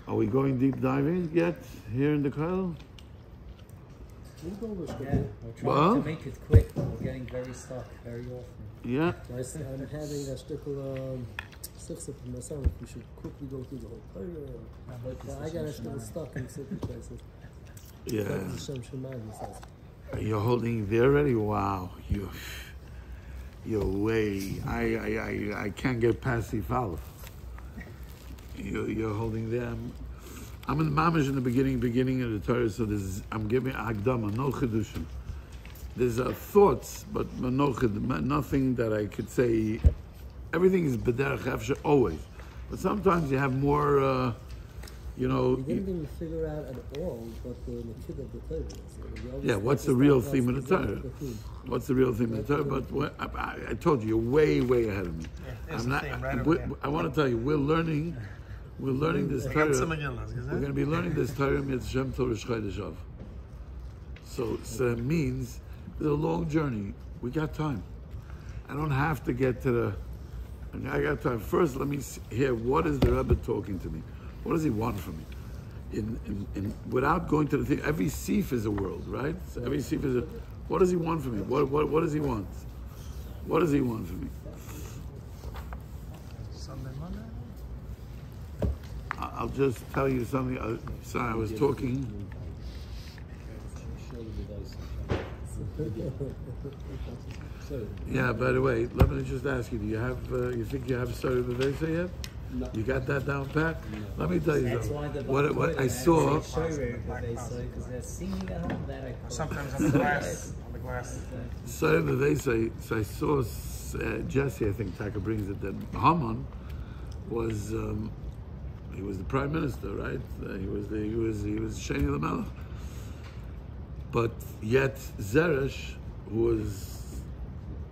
Are we going deep diving yet here in the Kyle? Yeah, we're trying to make it quick, but we're getting very stuck very often. Yeah. I'm having a shtickle sifsif in myself. We should quickly go through the whole Torah. I got a shtickle stuck in certain places. Yeah. You're holding there already? Wow. You're way. I can't get past the Aleph. You're holding there. I'm in the mamish in the beginning of the Torah, so I'm giving Agdama, no Chedushim. There's thoughts, but nothing that I could say. Everything is B'derech Efshe always. But sometimes you have more, We didn't even figure out at all what the kid of the Torah is. Yeah, what's the real theme of the Torah? What's the real theme of the Torah? But I told you, you're way, way ahead of me. Yeah, I'm not, I want to tell you, we're learning this Torah. We're going to be learning this Torah Mitzvah till Rosh Chodesh Av. So it means it's a long journey. We got time. I don't have to get to the. I got time. First, let me hear what is the Rebbe talking to me. What does he want from me? Without going to the thing, every sif is a world, right? So every sif is a. What does he want from me? What does he want? What does he want from me? Sunday, Monday. I'll just tell you something. Sorry, I was talking. Yeah. By the way, let me just ask you: do you have? You think you have started the Vesa yet? No. You got that down pat? No. Let me tell you something. What I saw. Sometimes on the glass. Started the Vesa. So I saw Jesse. I think Taka brings it. That Haman was. He was the prime minister, right? He was Sheni Lamelech. But yet Zeresh, who was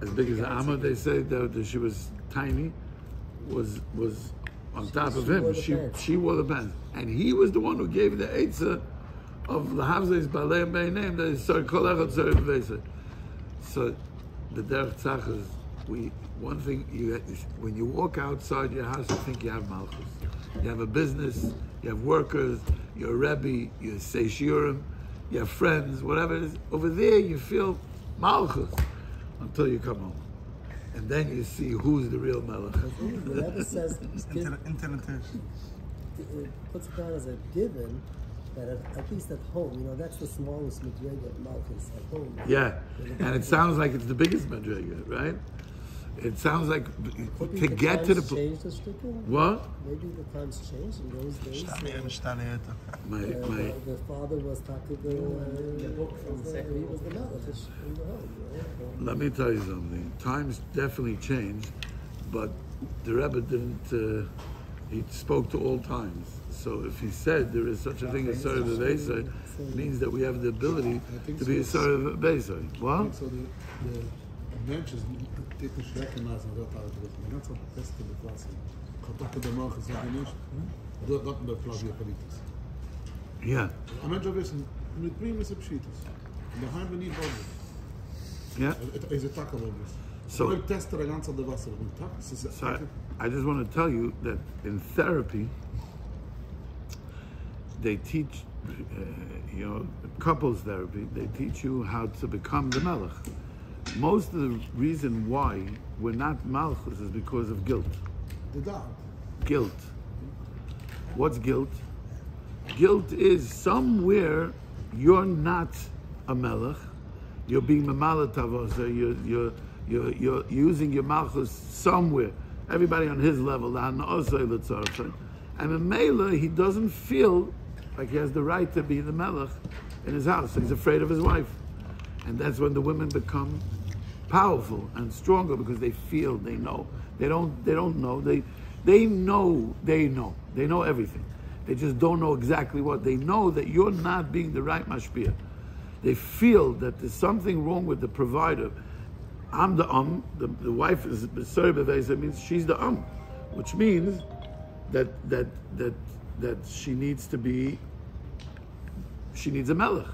as big as Amma, they say that she was tiny, was on top of him. She wore the pants, and he was the one who gave the eitzah of the Havzais Balei and Beinayim that is Sar Kol Echad Sar V'Veisei. So the derech tzach is one thing when you walk outside your house, you think you have malchus. You have a business, you have workers, you're a rebbe, you say shiurim, you have friends, whatever it is. Over there, you feel malchus until you come home, and then you see who's the real melech. The Rebbe says puts it down as a given that at least at home, that's the smallest madrega of malchus at home. Yeah, and it sounds like it's the biggest madrega, right? It sounds like to get to the changed the shtickle? What? Maybe the times changed in those days. The father was talking to the book from the second. He was the melech in the home. Let me tell you something. Times definitely changed, but the Rebbe didn't. He spoke to all times. So if he said there is such a thing as Sarah V'Veisei, it means that we have the ability to be a Sarah V'Veisei. What? So the Menschen nicht recognizen dat uitdruk. Maar ganz op de testen de klasse. Contact de morgen zijn niet. Dat de Flavia Politis. Ja. Een mens wissen met primus abschieds. En daar hebben we niet over. Ja. Het is een takkel So ik test de ganze de wasser. So I just want to tell you that in therapy they teach couples therapy, they teach you how to become the melech. Most of the reason why we're not malchus is because of guilt. Guilt. What's guilt? Guilt is somewhere you're not a melech. You're being mamalat tavosa. You're using your malchus somewhere. Everybody on his level. And in Mela, he doesn't feel like he has the right to be the melech in his house. He's afraid of his wife. And that's when the women become powerful and stronger because they feel, they know. They don't know. They know everything. They just don't know exactly what. They know that you're not being the right mashpia. They feel that there's something wrong with the provider. I'm the the wife is Sarah V'Veisei, means she's the which means that she needs a melech.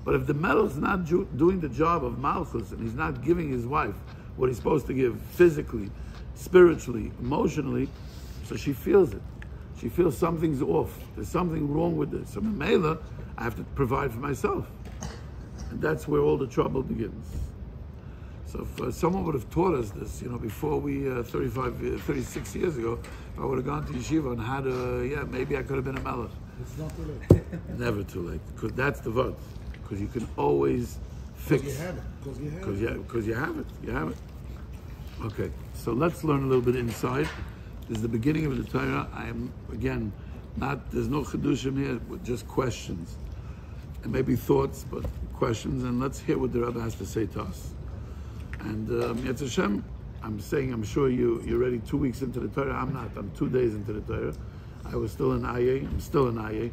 But if the melech's not doing the job of malchus and he's not giving his wife what he's supposed to give physically, spiritually, emotionally, so she feels it. She feels something's off. There's something wrong with this. So Mamela, I have to provide for myself. And that's where all the trouble begins. So if someone would have taught us this, before we, 36 years ago, if I would have gone to yeshiva and had maybe I could have been a melech. It's not too late. Never too late, because that's the vote. Because you can always fix. Because you have it. Because you have it. You have it. Okay, so let's learn a little bit inside. This is the beginning of the Torah. I am, again, there's no chidushim here, but just questions. And maybe thoughts, but questions. And let's hear what the Rebbe has to say to us. And Yetz Hashem, I'm sure you're ready 2 weeks into the Torah. I'm not. I'm 2 days into the Torah. I was still in IA. I'm still in IA.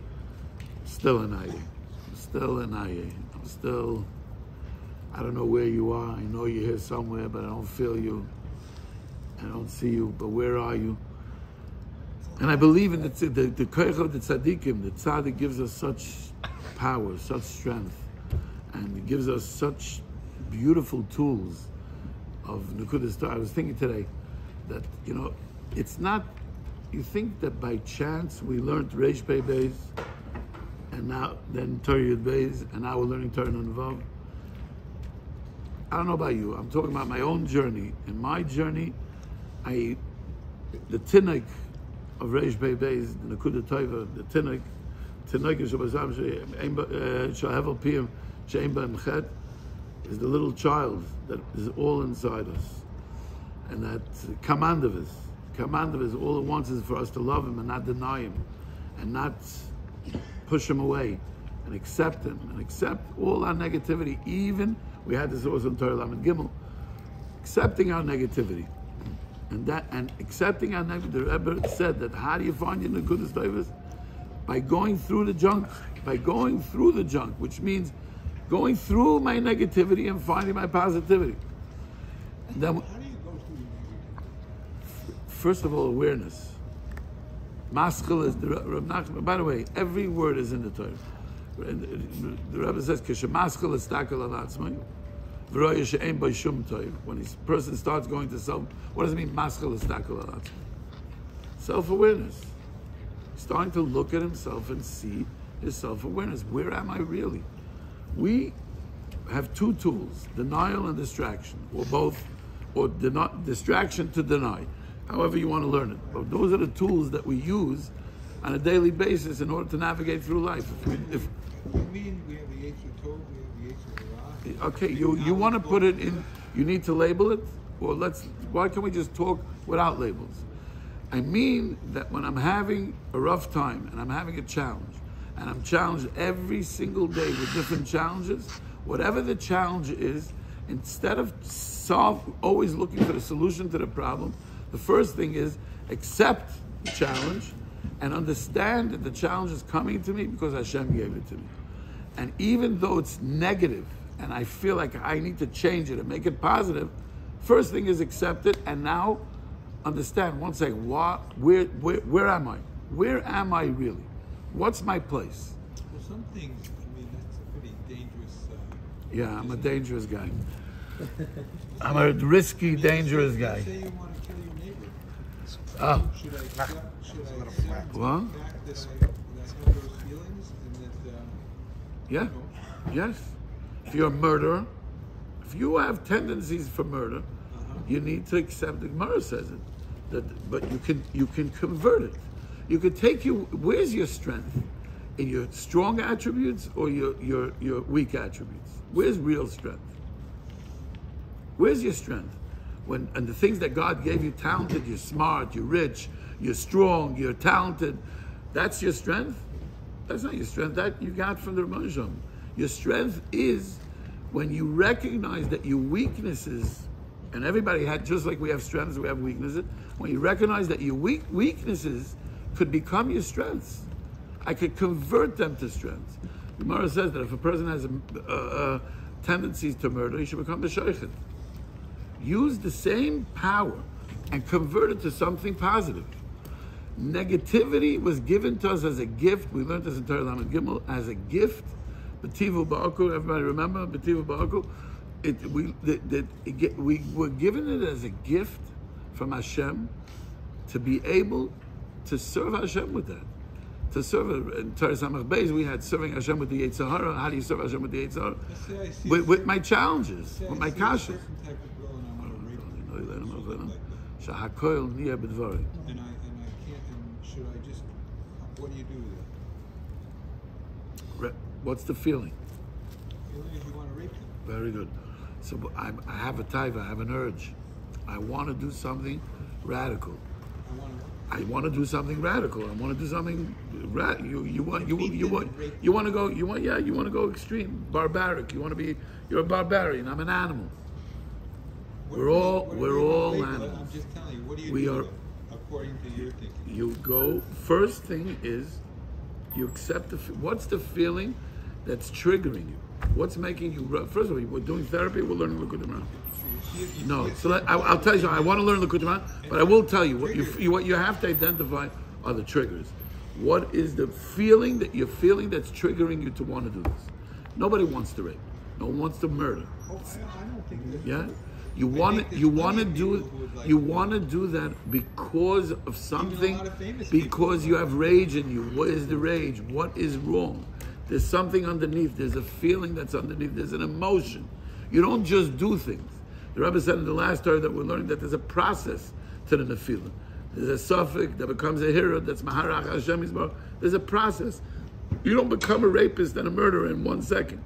I don't know where you are. I know you're here somewhere, but I don't feel you. I don't see you, but where are you? And I believe in the koich of the tzaddikim. The tzaddik gives us such power, such strength, and it gives us such beautiful tools of Nekudas Torah. I was thinking today that, it's not, you think that by chance we learned Reish Pei Beis, and then Torah Yud Beis, and now we're learning Torah Nun Vav. I don't know about you. I'm talking about my own journey. In my journey, the tinnik of Reish Pei Beis, the Nekuda Tova, the tinnik Shahevel Piyam She'ein B'hem Chet, is the little child that is all inside us. And that command of his, all it wants is for us to love him and not deny him, and not push him away, and accept him, and accept all our negativity. Even, we had this also in Torah Lamed Gimel, accepting our negativity. And accepting our negativity, the Rebbe said that how do you find your Nekudas Tovos? By going through the junk, which means going through my negativity and finding my positivity. And then, How do you go through your negativity? First of all, awareness. Maschil is the Reb Nachman. By the way, every word is in the Torah. The Rebbe says, "K'shemaschil istakel al atzmai, v'roya she'ein bo shum toiv." When a person starts going to self, what does it mean? Maschil istakel al atzmai. Self-awareness. Starting to look at himself and see his self-awareness. Where am I really? We have two tools: denial and distraction, or both, or distraction to deny. However you want to learn it. But those are the tools that we use on a daily basis in order to navigate through life. You mean we have the Yetzer Tov, we have the Yetzer Ra? Okay, you want to put it in, you need to label it? Or why can't we just talk without labels? I mean that when I'm having a rough time and I'm having a challenge, and I'm challenged every single day with different challenges, whatever the challenge is, instead of always looking for the solution to the problem, the first thing is accept the challenge and understand that the challenge is coming to me because Hashem gave it to me. And even though it's negative and I feel like I need to change it and make it positive, first thing is accept it and now understand, one second, where am I? Where am I really? What's my place? Well, some things, that's a pretty dangerous... Yeah, I'm a dangerous guy. I'm a risky, dangerous guy. Say you want to kill your neighbor. Oh. Should I accept What? the fact that I have those feelings and that... Yeah, yes. If you're a murderer, if you have tendencies for murder, you need to accept, the Gemara says it, but you can convert it. You could take where's your strength? In your strong attributes or your weak attributes? Where's real strength? Where's your strength? And the things that God gave you, talented, you're smart, you're rich, you're strong, you're talented, that's your strength? That's not your strength. That you got from the Rebbeinu Shalom. Your strength is when you recognize that your weaknesses, and everybody had, just like we have strengths, we have weaknesses, when you recognize that your weaknesses could become your strengths. I could convert them to strengths. The Gemara says that if a person has tendencies to murder, he should become a shaykhid. Use the same power and convert it to something positive. Negativity was given to us as a gift. We learned this in Torah Lamed Gimel as a gift. B'tivu ba'aku, everybody remember B'tivu ba'aku? We were given it as a gift from Hashem to be able to serve Hashem with that. To serve in Torah Samach Beis, we had serving Hashem with the Yetzer Hara. How do you serve Hashem with the Yetzer Hara? With my challenges, with my kashas. Shahakoil niya b'dvarim. And I can't. And should I just? What do you do with it? What's the feeling? Feeling if you want to rape him. Very good. So I have a taiva, I have an urge. I want to do something radical. I want to do something radical. I want to do something. You want to go extreme, barbaric. You're a barbarian. I'm an animal. We're all animals. I'm just telling you. What do you do according to your thinking? You go. First thing is, you accept what's the feeling that's triggering you. What's making you? First of all, we're doing therapy. We're learning LIKUTEY. No, so I'll tell you. I want to learn LIKUTEY, but I will tell you what you have to identify are the triggers. What is the feeling that you're feeling that's triggering you to want to do this? Nobody wants to rape. No one wants to murder. I don't think that. Yeah, you want to do that because of something. Because you have rage in you. What is the rage? What is wrong? There's something underneath. There's a feeling that's underneath. There's an emotion. You don't just do things. The Rebbe said in the last Torah that we're learning that there's a process to the nefila. There's a suffix that becomes a hero. That's maharach Hashem Yisbarach. There's a process. You don't become a rapist and a murderer in 1 second.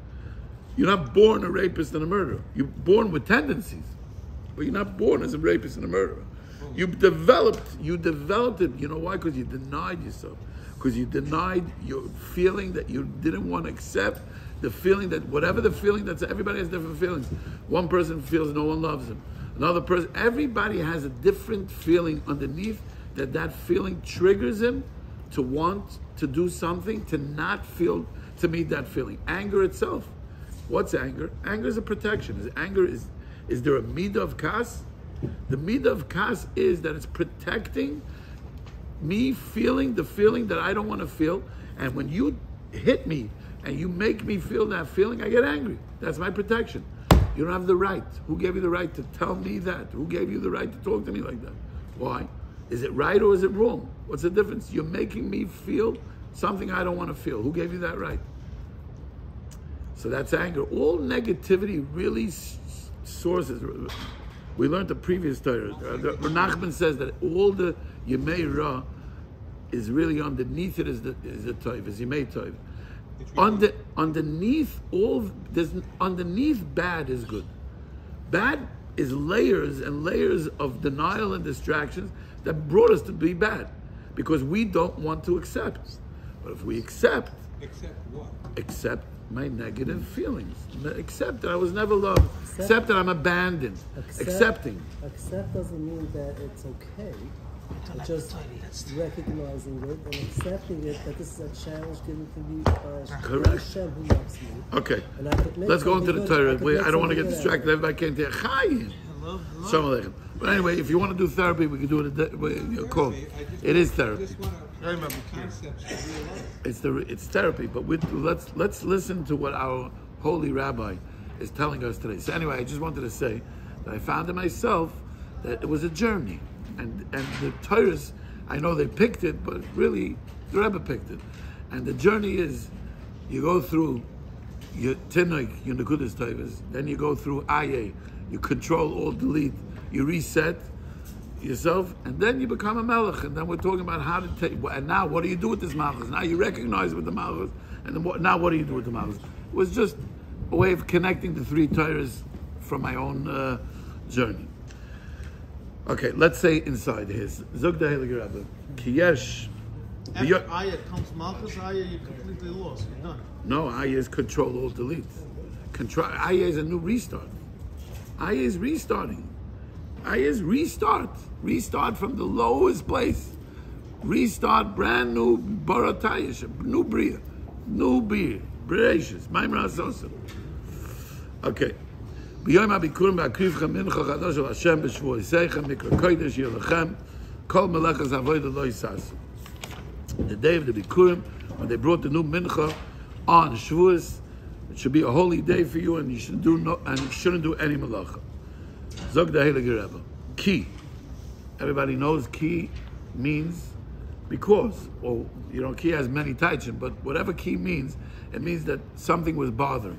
You're not born a rapist and a murderer. You're born with tendencies, but you're not born as a rapist and a murderer. You developed it. You know why? Because you denied yourself. Because you denied your feeling that you didn't want to accept. The feeling that whatever the feeling that's everybody has different feelings. One person feels no one loves him. Another person, everybody has a different feeling underneath that feeling triggers him to want to do something, to not feel, to meet that feeling. Anger itself. What's anger? Anger is a protection. Is there a midah of kas? The midah of kas is that it's protecting me feeling the feeling that I don't want to feel. And when you hit me, and you make me feel that feeling, I get angry. That's my protection. You don't have the right. Who gave you the right to tell me that? Who gave you the right to talk to me like that? Why? Is it right or is it wrong? What's the difference? You're making me feel something I don't want to feel. Who gave you that right? So that's anger. All negativity really sources. We learned the previous Torah. Nachman says that all the Yemei Ra is really underneath it is the Tov, is Yemei Tov. Underneath bad is good. Bad is layers and layers of denial and distractions that brought us to be bad because we don't want to accept. But if we accept what? Accept my negative feelings. Accept that I was never loved. Accept that I'm abandoned. Accepting. Accept doesn't mean that it's okay. It's just recognizing it and accepting it that this is a challenge given to me by Hashem who loves me. Okay. Let's go into the Torah. I don't want to get distracted. Everybody came to Chayim. But anyway, if you want to do therapy, we can do it. Call. It is therapy. It's therapy, but let's listen to what our holy rabbi is telling us today. So anyway, I just wanted to say that I found in myself that it was a journey. And the Torahs, I know they picked it, but really, the Rebbe picked it. And the journey is, you go through your Tinnoik, your Nekudas Tovas, then you go through Aye, you control, alt, delete, you reset yourself, and then you become a Melech. And then we're talking about how to take, and now what do you do with this Malchus? Now you recognize with the Malchus, and then now what do you do with the Malchus? It was just a way of connecting the three Torahs from my own journey. Okay, let's say inside his Zog the Heilige Rebbe. Kiyesh. After Ayah comes Malchus, Ayah you're completely lost. You're done. No, Ayah is control, alt, delete. Ayah is a new restart. Ayah is restarting. Ayah is restart. Restart from the lowest place. Restart brand new Baratayish, new Bria, new beer, Bereshis, Maimra Asosa. Okay. Vayom HABIKURIM ba'akrivchem mincha chadash al Hashem b'shvua yiseichem mikra kodesh yilachem kol melechas avodah lo yisasu. The day of the Bikurim, when they brought the new mincha on Shavuos, it should be a holy day for you, and you shouldn't do any melacha. Zog the Heilige Rebbe. Ki. Everybody knows ki means Because, or ki has many taichin, but whatever ki means, it means that something was bothering.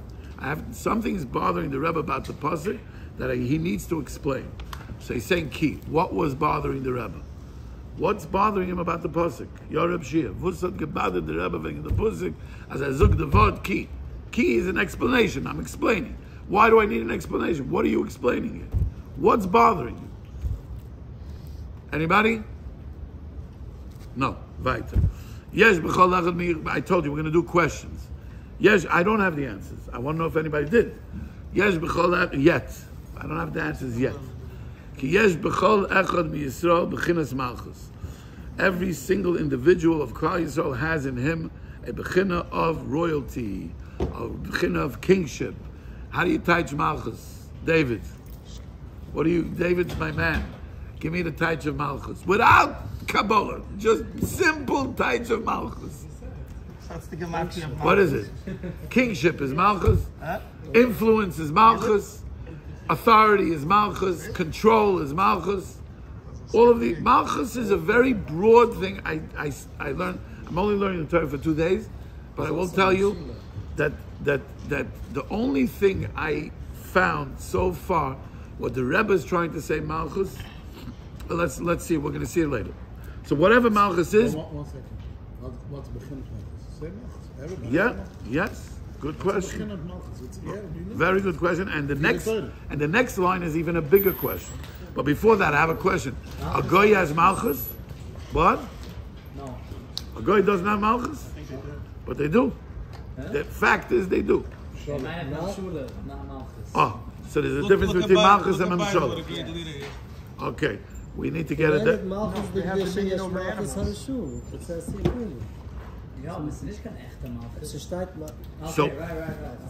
Something is bothering the Rebbe about the pasuk that he needs to explain. So he's saying ki. What was bothering the Rebbe? What's bothering him about the pasuk? Yoreb Shia. Vusat gebadet the Rebbe wegen the pasuk as I zug the word ki. Ki is an explanation. I'm explaining. Why do I need an explanation? What are you explaining here? What's bothering you? Anybody? No. Weiter. Yes, I told you we're going to do questions. Yes, I don't have the answers. I want to know if anybody did. Yes, yet. I don't have the answers yet. Every single individual of Klal Yisrael has in him a bechina of royalty, a bechina of kingship. How do you teach Malchus? David. David's my man. Give me the teach of Malchus. Without Kabbalah. Just simple teach of Malchus. That's the gematria of Malchus. What is it? Kingship is Malchus. Influence is Malchus. Authority is Malchus. Control is Malchus. All of the Malchus is a very broad thing. I learned. I'm only learning the Torah for 2 days, but I will tell you that the only thing I found so far, what the Rebbe is trying to say Malchus. Let's see. We're going to see it later. So whatever Malchus is. 1 second. What's bechina Malchus? Say Malchus. Yeah. Yes. Good question. Very good question. And the next line is even a bigger question. But before that, I have a question. A goy has Malchus? What? No. A goy doesn't have Malchus? But they do. The fact is they do. They might have Meshula, not Malchus. Oh, so there's a difference between Malchus and Memshola. Okay, we need to get it. Malchus the Geshe Malchus Harishur. It says Sikuni. Ja, aber es ist nicht kein echter Malchus. Es steht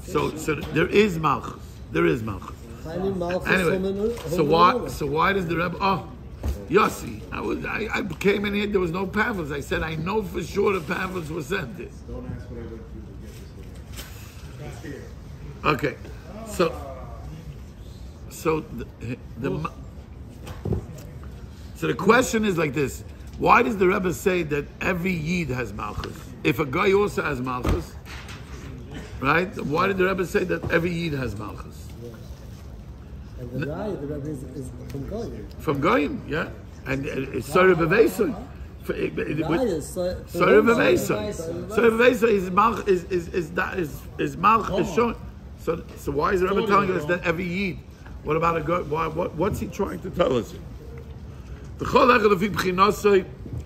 So, so there is Malchus. There is Malchus. Anyway, so why does the Rebbe? Oh, Yossi, I came in here. There was no pamphlets. I said I know for sure the pamphlets were sent there. Don't ask what I went through to get this. Okay, so the question is like this: why does the Rebbe say that every Yid has Malchus? If a guy also has Malchus, right? Why did the Rebbe say that every Yid has Malchus? And the Rebbe is from Goyim. From Goyim, yeah. And it's Sorry B'Veisoi. Sorry B'Veisoi. Sorry B'Veisoi is Malchus shown. So why is the Rebbe telling us that every Yid? What about a guy? What's he trying to tell us?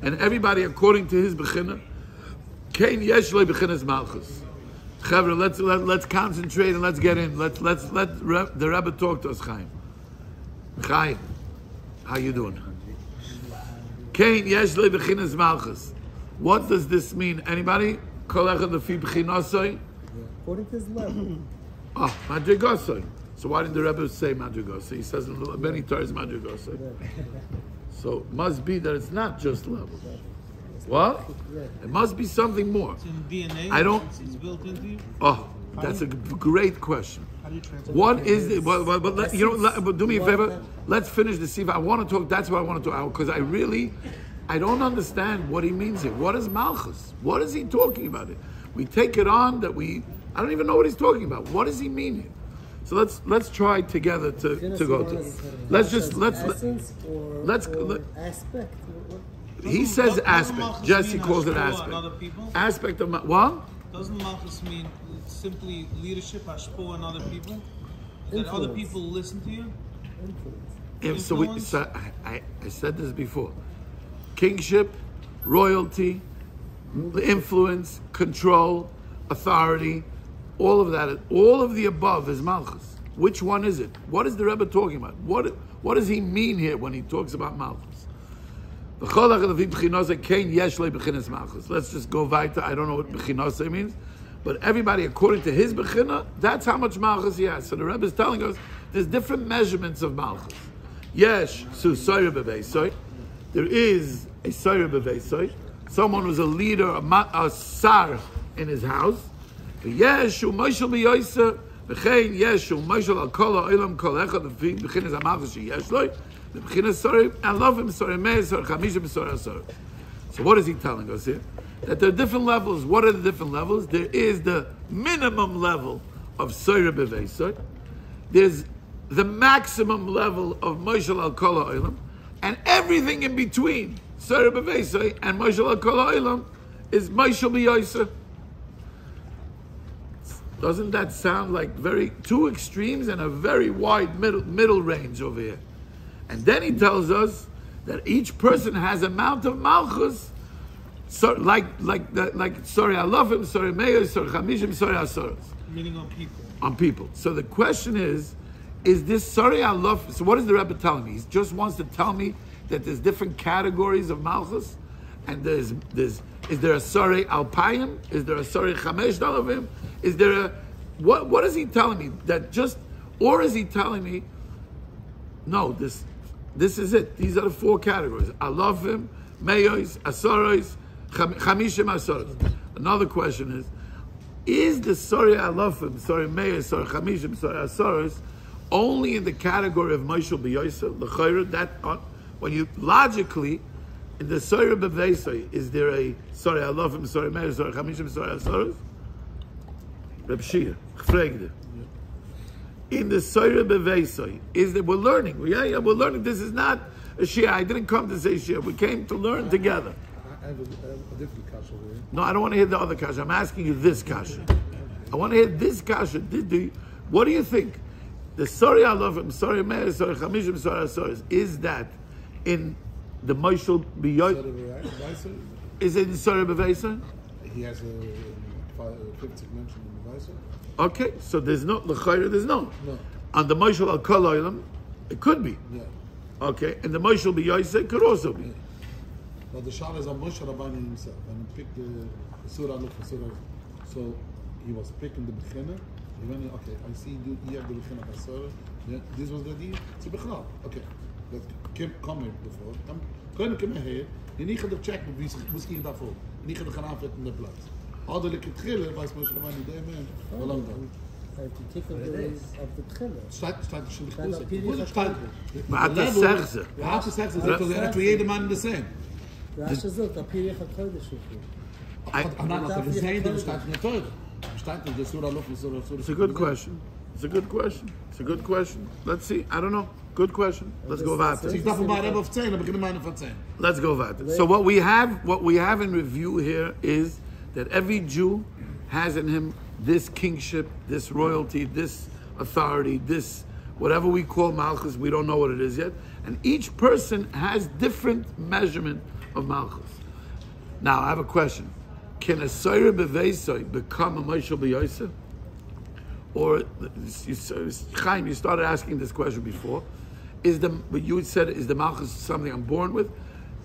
And everybody according to his bechina. Kain yesh le bechinas Malchus. Chavra, let's concentrate and let's get in. Let the Rebbe talk to us, Chaim. Chaim, how you doing? Kain yesh le bechinas Malchus. What does this mean? Anybody? Kol echad lefi bechinasoi. According to his level. Oh, madrigosoi. So why didn't the Rebbe say madrigosoi? He says in many times madrigosoi. So it must be that it's not just level. What? It must be something more. It's in DNA. I don't. It's built into you. Oh, that's a great question. What is it? But do me a favor. Let's finish the siva. I want to talk. That's what I want to talk because I don't understand what he means here. What is Malchus? What is he talking about? We take it on that I don't even know what he's talking about. What does he mean here? So let's try together to go to. Let's aspect. He says aspect. Jesse calls it aspect. Aspect of what? Doesn't Malchus mean simply leadership, hashpo, on other people? That other people listen to you? I said this before. Kingship, royalty, influence, control, authority, all of that, all of the above is Malchus. Which one is it? What is the Rebbe talking about? What does he mean here when he talks about Malchus? Let's just go weiter. I don't know what bechinose means, but everybody according to his bechina, that's how much Malchus he has. So the Rebbe is telling us there's different measurements of Malchus. Yes, so there is a soyer beveisoy, someone who's a leader, a sar in his house. Yes, Moshel biyoser, v'chein yes, Moshel al kol ha'olam kol echad b'chinas hamalchus sheyesh loy, b'chinas sorry, I love him sorry mei sorry chamishim sorry sorry. So what is he telling us here? That there are different levels. What are the different levels? There is the minimum level of Soira B'Veisoy. There's the maximum level of Moshel Al Kol Ha'olam. And everything in between Soira B'Veisoy and Moshel Al Kol Ha'olam is Moshel B'Yoser. Doesn't that sound like two extremes and a very wide middle range over here? And then he tells us that each person has a amount of malchus, so like sorry alofim, sorry meyos, sorry chamishim, sorry asoros. Meaning on people. On people. So the question is this sorry alof? So what is the Rebbe telling me? He just wants to tell me that there's different categories of malchus, and is there a sorry alpayim? Is there a sorry chamesh dalavim? Is there a what is he telling me? That just, or is he telling me no? This is it. These are the four categories: alofim, meyos, asoros, chamishim asoros. Another question is the sorry alofim, sorry meyos, sorry chamishim, sorry asoros only in the category of Moshel B'Yoser, l'chayra? That when you logically in the sorry b'veisay, is there a sorry alofim, sorry meyos, sorry chamishim, sorry asoros? Reb Shia, Chfregde. In the Soira B'Veisoy, is that we're learning. We're learning. This is not a Shia. I didn't come to say Shia. We came to learn together. I have a different kasha here. No, I don't want to hear the other kasha. I'm asking you this kasha. I want to hear this kasha. What do you think? The Sorry Alofim, Sorry Meir, Sorry Chamishim, Sorry Asoris, is that in the Moshel B'Yoy? Is it in Sorry B'Veisoy? He has a 50th mention in the Veisoy. Okay, so there's no l'chayra. There's no. On the Moshel Al Kol Ha'olam, it could be. Yeah. Okay, and the Moshel B'Yoser could also be. Yeah. But the Shah is on Moshe Rabbani himself, and he picked the Surah Aleph, Surah. So he was picking the beginner. He went, okay, I see you have the beginner of Surah. Yeah, this was the idea. It's a Bechlal. Okay, let's come here before. Come here. Je niet gaat checken wie misschien daarvoor. Niet gaat gaan aanvetten in de plaats. All the LIKUTEY weiß Moshe Rabbani der man. How long ago? The categories of the B'china. Staat schon Staat gekozen. op jullie Hoe staat? Maar het zegt ze. Had ze zegt ze for jeder man the same. Rashi zegt, op jullie gaat kodesh We zijn er, staat niet uit. Staat in de Surah Aleph, Surah. It's a good question. It's a good question. It's a good question. Let's see. I don't know. Good question. Let's go about it. Ik dacht maar hebben of 10, dan beginnen we van 10. Let's go about it. So what we have in review here is that every Jew has in him this kingship, this royalty, this authority, this whatever we call malchus. We don't know what it is yet, and each person has different measurement of malchus. Now I have a question: can a Soira B'Veisoy become a Moshel B'Yoser? Or Chaim, you started asking this question before. But you said, is the malchus something I'm born with?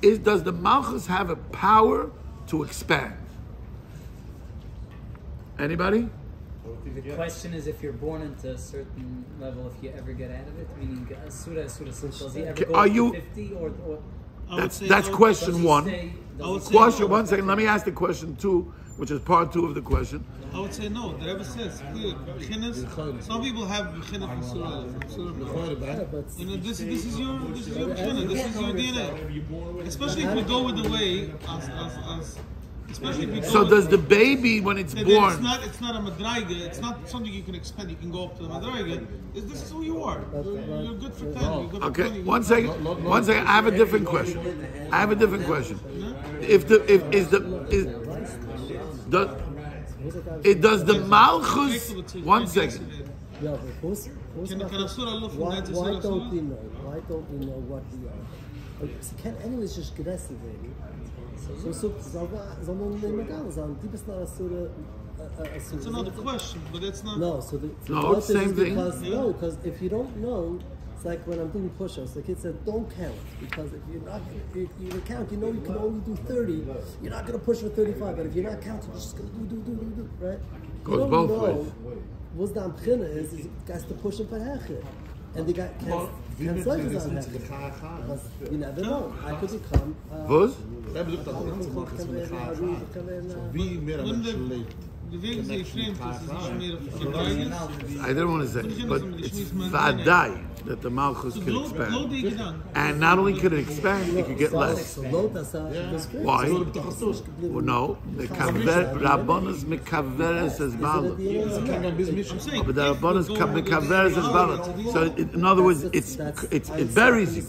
Does the malchus have a power to expand? Anybody? The question is if you're born into a certain level, if you ever get out of it, meaning Asura, does he ever go to 50 or That's question one. Question one second. Let me ask the question two, which is part two of the question. I would say no. The Rebbe says clear. Some people have b'china from Surah. You know, this is your b'china. This is your DNA. Especially if we go with the way as especially if we go. So does the baby when it's born? It's not a madraiga. It's not something you can expand. You can go up to the madraiga. This is who you are. You're good for 10. You're good for 20. Okay, one second. I have a different question. Does the malchus? One second. Why don't we know? Why don't we know what we are? Can anyways just aggressive, baby. So It's another question, but it's not. No, so it's the same thing. Because if you don't know, it's like when I'm doing push-ups. The kid said, "Don't count," because if you count, you know you can only do 30. You're not gonna push for 35, but if you're not counting, you're just gonna do, right? Goes both ways. What's the amchina is guys to push him for hechir, and the guy can't say his own because you never know. I could become. Wie meer een mensen leeft. I didn't want to say, but it's vadai. that the malchus can expand. And not only can it expand, it could get less. Why? Well, no. Rabbanos mekaveres as balot. But the Rabbanos mekaveres as balot. So in other words, it buries you.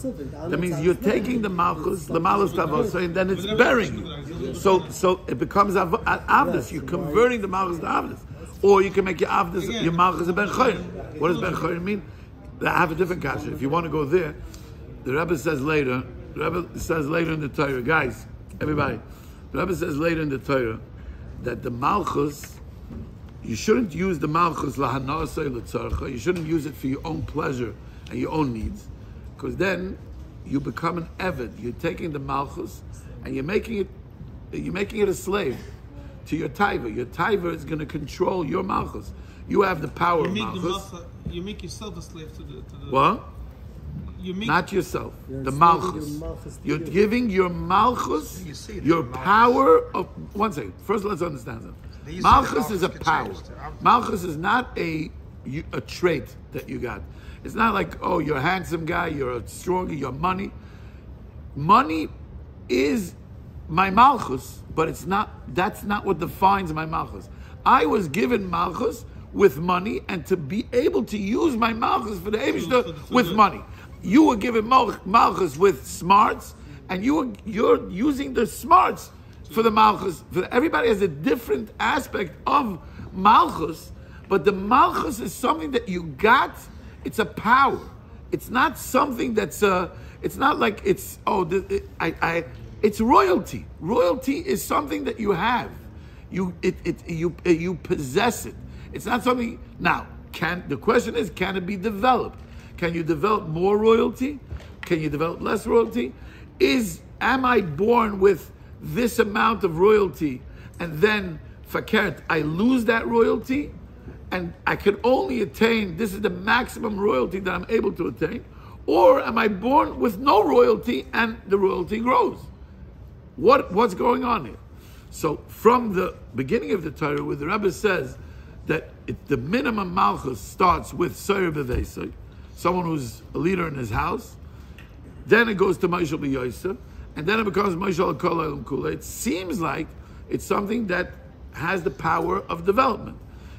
That means you're taking the malchus tavosa, and then it's burying you. So it becomes avdus. You're converting the malchus to avdus. Or you can make your avdus, your malchus a ben chayim. What does ben chayim mean? I have a different kasha. If you want to go there, the Rebbe says later. The Rebbe says later in the Torah, guys, everybody. The Rebbe says later in the Torah that the malchus, you shouldn't use the malchus lahanasei l'tzarcha. You shouldn't use it for your own pleasure and your own needs, because then you become an eved. You're taking the malchus and you're making it a slave to your taiva. Your taiva is going to control your malchus. You have the power of malchus. You make yourself a slave to the what? Not yourself. The malchus. You're giving your malchus your power of. One second. First, let's understand something. Malchus is a power. Malchus is not a trait that you got. It's not like, oh, you're a handsome guy, you're stronger, you're money. Money is my malchus, but it's not. That's not what defines my malchus. I was given malchus with money, and to be able to use my malchus for the Eibishter with money. You were given malchus with smarts, and you're using the smarts for the malchus. Everybody has a different aspect of malchus, but the malchus is something that you got. It's a power. It's not something that's it's not like it's it's royalty. Royalty is something that you have. You possess it. It's not something. Now, the question is, can it be developed? Can you develop more royalty? Can you develop less royalty? Am I born with this amount of royalty, and then fakert, I lose that royalty, and I can only attain, this is the maximum royalty that I'm able to attain? Or am I born with no royalty and the royalty grows? What's going on here? So from the beginning of the Torah, where the Rebbe says that the minimum malchus starts with Soyer B'Veisoi, someone who's a leader in his house, then it goes to Moshe B'Yosef, and then it becomes Moshe Al-Kol Olam Kulei. It seems like it's something that has the power of development.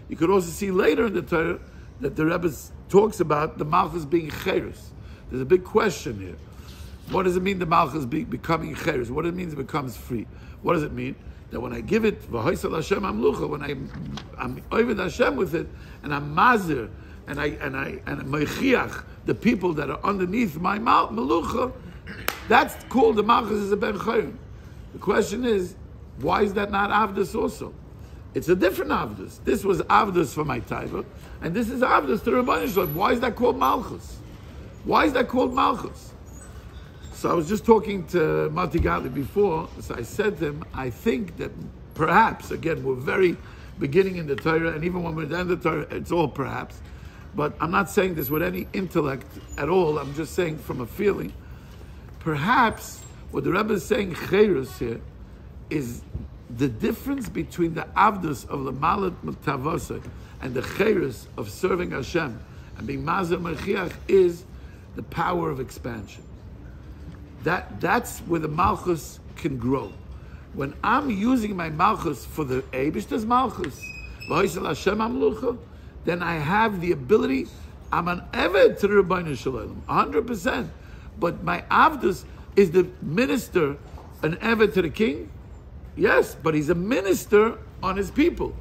You could also see later in the Torah that the Rebbe talks about the malchus being cheres. There's a big question here. What does it mean the malchus becoming cheres? What does it mean it becomes free? What does it mean? That when I give it, v'hoisel Hashem amlucha, when I'm oved Hashem with it, and I'm mazir, and I meichiach the people that are underneath my melucha, that's called the malchus is a ben chayim. The question is, why is that not avdus also? It's a different avdus. This was avdus for my taiva, and this is avdus to Rabban Yisrael. Why is that called malchus? Why is that called malchus? So I was just talking to Mati Gatli before, so I said to him, I think that perhaps, again, we're very beginning in the Torah, and even when we're at the end of the Torah, it's all perhaps, but I'm not saying this with any intellect at all, I'm just saying from a feeling. Perhaps what the Rebbe is saying, Cheirus here, is the difference between the Avdus of the Malat Tavosai and the Cheirus of serving Hashem and being Mazer Mechiach is the power of expansion. That's where the Malchus can grow. When I'm using my Malchus for the Eibishter's Malchus, then I have the ability, I'm an Eved to the Rabbeinu Shalom, 100%. But my Avdus is the minister, an Eved to the king? Yes, but he's a minister on his people.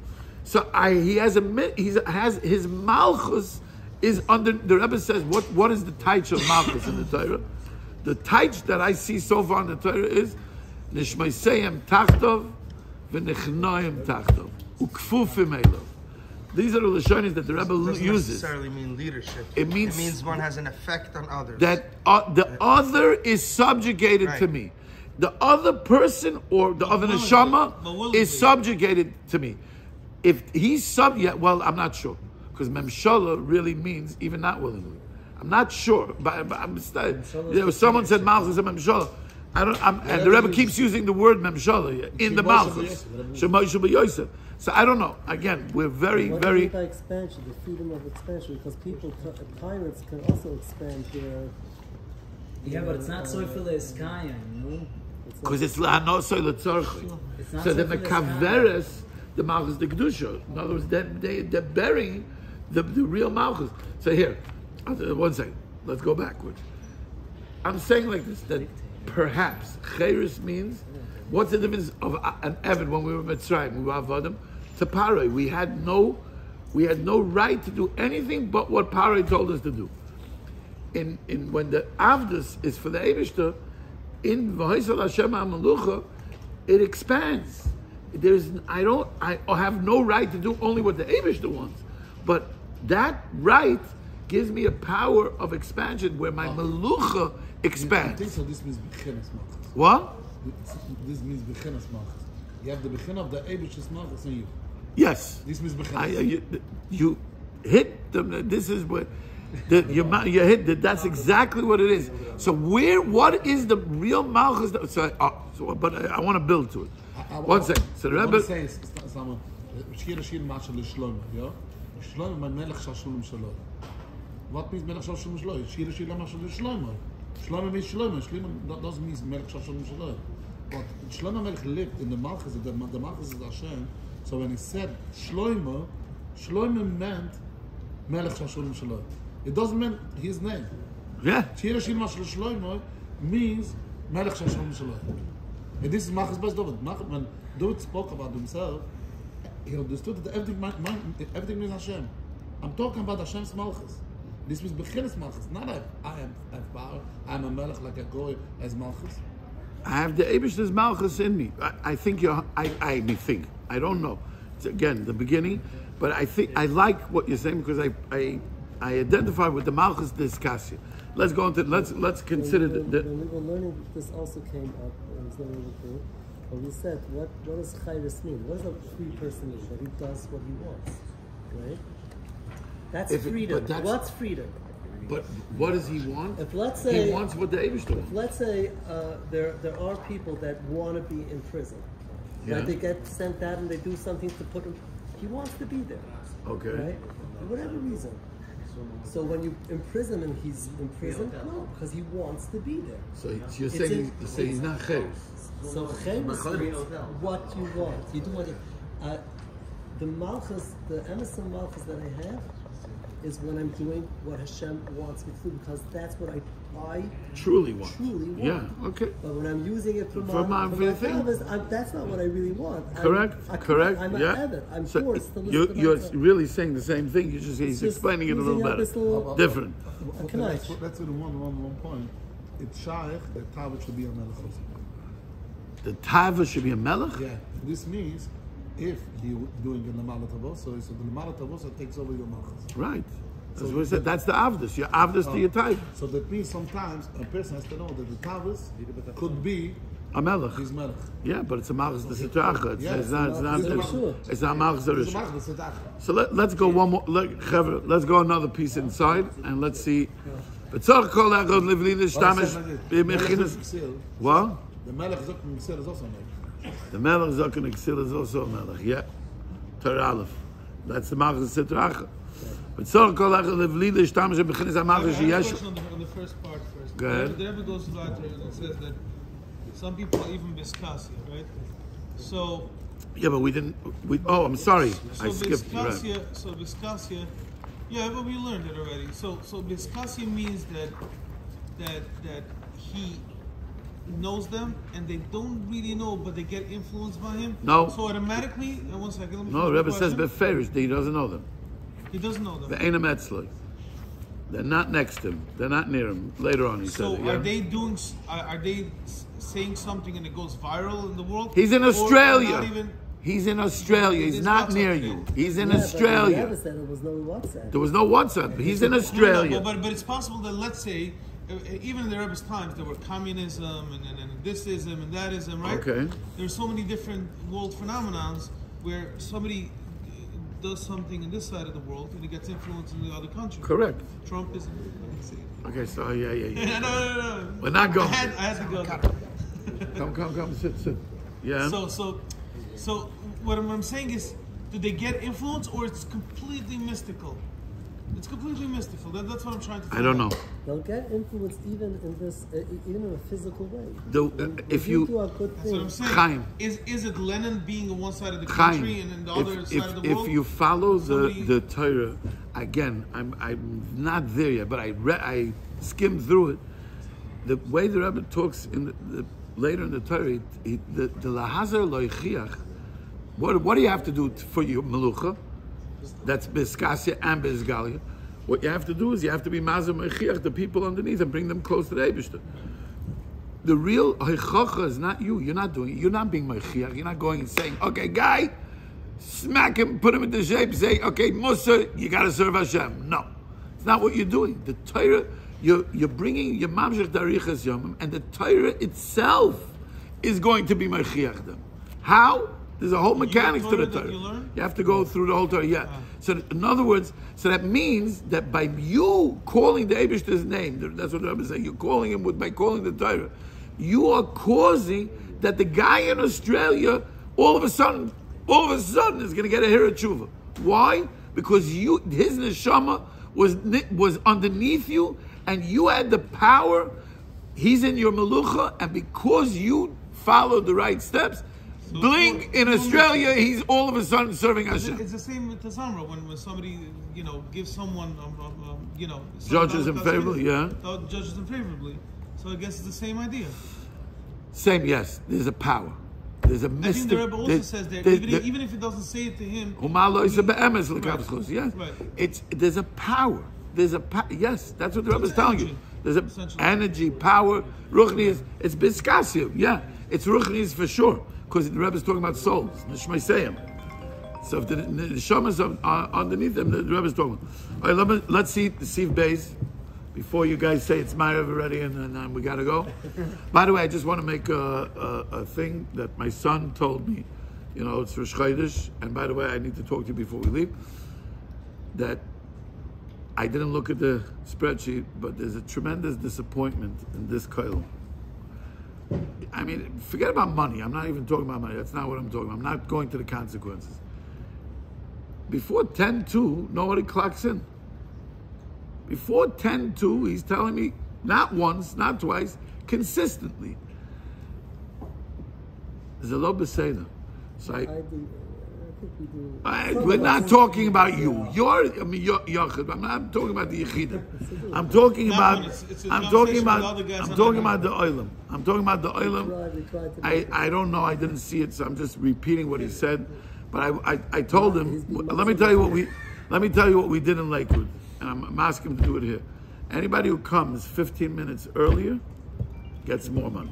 So he has his Malchus is under, the Rebbe says, what is the taich of Malchus in the Torah? The taich that I see so far in the Torah is Nishmeiseyem Tachtov v'Nechnoyem Tachtov Ukfufim Elov. These are the Lashonis that the Rebbe uses. It doesn't necessarily mean leadership. It means one has an effect on others. That the other is subjugated to me. The other person or the other neshama is subjugated to me. If he's well, I'm not sure. Because Memshala really means even not willingly. I'm not sure, but someone said Malchus and Memshala. And the Rebbe keeps using the word memshala in the Malchus. So I don't know. Again, we're very. By expansion, the freedom of expansion, because tyrants can also expand their. Yeah, but it's not so for the Iskaya, because it's la'anosoi l'tzorchi. So then the kaveres, the Malchus, the kedusha. In other words, they're burying the real Malchus. So here, 1 second. Let's go backwards. I'm saying like this, that perhaps Cheres means, what's the difference of an Evan when we were Mitzrayim, we were Avadim, to Paroi? We had no right to do anything but what Paroi told us to do. In when the Avdus is for the Eibishter, in V'hoisel Hashem HaMelucha, it expands. I have no right to do only what the Eibishter wants, but that right gives me a power of expansion where my melucha expands. I think so. This means bechinas malchus. What? This means bechinas malchus. You have the bechin of the Eibishter's malchus in you. Yes. This means bechinas. You hit them. This is what you hit. That's exactly what it is. So what is the real malchus? But I want to build to it. 1 second. So the Rebbe. What say is, Shir Mashal Shlomo. Yeah. Shlomo, my melech shashulim shalom. What means melech shashulim shalom? Shir Mashal Shlomo. Shlomo means Shlomo. Shlomo doesn't mean melech shashulim shalom. But Shlomo melech lived in the malchus. The malchus is Hashem. So when he said Shlomo meant melech shashulim shalom. It doesn't mean his name. Yeah. Shir Mashal Shlomo means melech shashulim shalom. And this is Malchus Bas David. When David spoke about himself, he understood that everything means Hashem. I'm talking about Hashem's Malchus. This means Bechinas Malchus. Not that I have power, I'm a Melech like a Goy as Malchus. I have the Eibishter's Malchus in me. I think I don't know. It's again the beginning, but I like what you're saying because I identify with the Malchus Diskasya. Let's go into let's consider when we were learning, this also came up. But we said, what does Chayris mean? What does a free person mean? That he does what he wants, right? That's freedom. What's freedom? But what does he want? If let's say he wants what the Eibishter wants. Let's say there are people that want to be in prison. Yeah. Right? They get sent out and they do something to put him. He wants to be there. Okay. Right? For whatever reason. So when you imprison him, he's in prison? No, because he wants to be there. So you're saying he's not Cheres. So Cheres is what you want. You do what you... the Malchus, the Emerson Malchus that I have is when I'm doing what Hashem wants me to do, because that's what I truly want. Yeah, okay. But when I'm using it for my Tavis, that's not what I really want. Correct. I'm an Evid. I'm forced to listen to you're really saying the same thing. He's explaining it a little better. Different. Let's do the one point. It's shaykh that Tavis should be a melech. The Tavis should be a melech? Yeah. This means if you're doing a Lamala Tavosa, so the Lamala Tavosa takes over your malchus. Right. That's what I said. That's the Avdus. You're Avdus to your type. So that means sometimes a person has to know that the Tavis could be a melech. He's melech. Yeah, but it's a malchus the Sitracha. It's not malchus the Rishon. So let's go one more. Let's go another piece inside and let's see. What? The melech Zok Mixel is also a melech. The melech Zok Mixel is also a melech. Yeah. Torah Aleph. That's the malchus the Sitracha. But so called the Levlila Shtamesh beginning as malchus Yesh. On the first part first. Go ahead. The Rebbe goes right there and it says that some people are even biskasia, right? So yeah, but we didn't. Oh, I'm sorry. So I skipped. Biskasia, so biskasia. Yeah, but we learned it already. So biskasia means that he knows them and they don't really know, but they get influenced by him. No. So automatically, one second. No, the Rebbe says beferish that he doesn't know them. He doesn't know them. The Einam Etzler. They're not next to him. They're not near him. Later on, he said. So are they doing? Are they saying something and it goes viral in the world? He's in Australia. He's in Australia. He's not near you. He's in Australia. But never said there was no WhatsApp. There was no WhatsApp. He's in Australia. But it's possible that, let's say, even in the Rebbe's times, there were communism and thisism and thatism, right? Okay. There's so many different world phenomenons where somebody does something in this side of the world and it gets influenced in the other country. Correct. Trump is. Okay, so yeah. No. We're not going. I had to go there. Come, sit. Yeah. So what I'm saying is, do they get influence or it's completely mystical? It's completely mystical. That's what I'm trying to say. I don't know. They'll get influenced even in this, even in a physical way. If you do a good that's thing. what I'm saying. Chaim. Is it Lenin being on one side of the country and then the other side of the world? If you follow the Torah, again, I'm not there yet, but I skimmed through it. The way the Rebbe talks later in the Torah, the lahazar loichiach. What do you have to do for your melucha? That's Biskasya and Bizgalia. What you have to do is you have to be Mazar Mechiach, the people underneath, and bring them close to the Eibishter. The real Heichacha is not you. You're not doing it. You're not being Mechiach. You're not going and saying, okay, guy, smack him, put him into shape, say, okay, Musa, you got to serve Hashem. No. It's not what you're doing. The Torah, you're bringing your Mamshech Darichas Yomim, and the Torah itself is going to be Mechiach them. How? There's a whole mechanics to the Torah. You have to go through the whole Torah. Yeah. So in other words, so that means that by you calling the Eibishter's name, that's what the Rebbe is saying, you're calling him by calling the Torah, you are causing that the guy in Australia all of a sudden is going to get a Hira Tshuva. Why? Because his neshama was underneath you, and you had the power. He's in your melucha, and because you followed the right steps, Bling in Australia, he's all of a sudden serving Hashem. It's the same with Tazamra when somebody, gives someone, judges him favorably, yeah. Judges him favorably. So I guess it's the same idea. Same, yes. There's a power. There's a mystic. I think the Rebbe also says that even if it doesn't say it to him. Yes. Right. There's a power. Yes, that's what the Rebbe is telling you. There's an energy, power. Ruchni it's biskasio. Yeah, it's Ruchni for sure. Because the Rebbe is talking about souls, Nishmaiseyim. So if the Neshamas are underneath them, the Rebbe is talking about. All right, let's see the Siv Beis before you guys say it's Ma'ariv already and then we got to go. By the way, I just want to make a thing that my son told me. It's Rosh Chodesh, and by the way, I need to talk to you before we leave. That I didn't look at the spreadsheet, but there's a tremendous disappointment in this koil. I mean, forget about money. I'm not even talking about money. That's not what I'm talking about. I'm not going to the consequences. Before 10-2, nobody clocks in. Before 10-2, he's telling me, not once, not twice, consistently. There's a low beseda. So I think we do. We're not talking about you. You're Yachid. I'm not talking about the Yechida. I'm talking about the Olam. I'm talking about the Olam. I don't know. I didn't see it, so I'm just repeating what he said. But I told him. Let me tell you what we did in Lakewood, and I'm asking him to do it here. Anybody who comes 15 minutes earlier gets more money.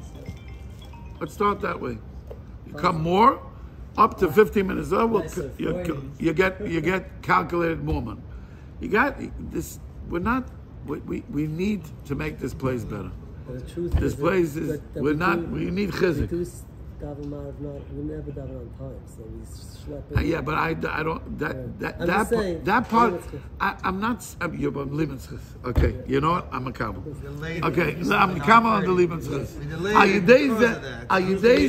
Let's start that way. You come more. Up to 15 minutes over, you get calculated more money. You got this. We need to make this place better. This place is. We need chizik. We never daven on time, so we schlep. Yeah, but I don't. That part. I'm not. You're libenschus. Okay, you know what? I'm a kabel. Okay, I'm a kabel on the libenschus. Are you days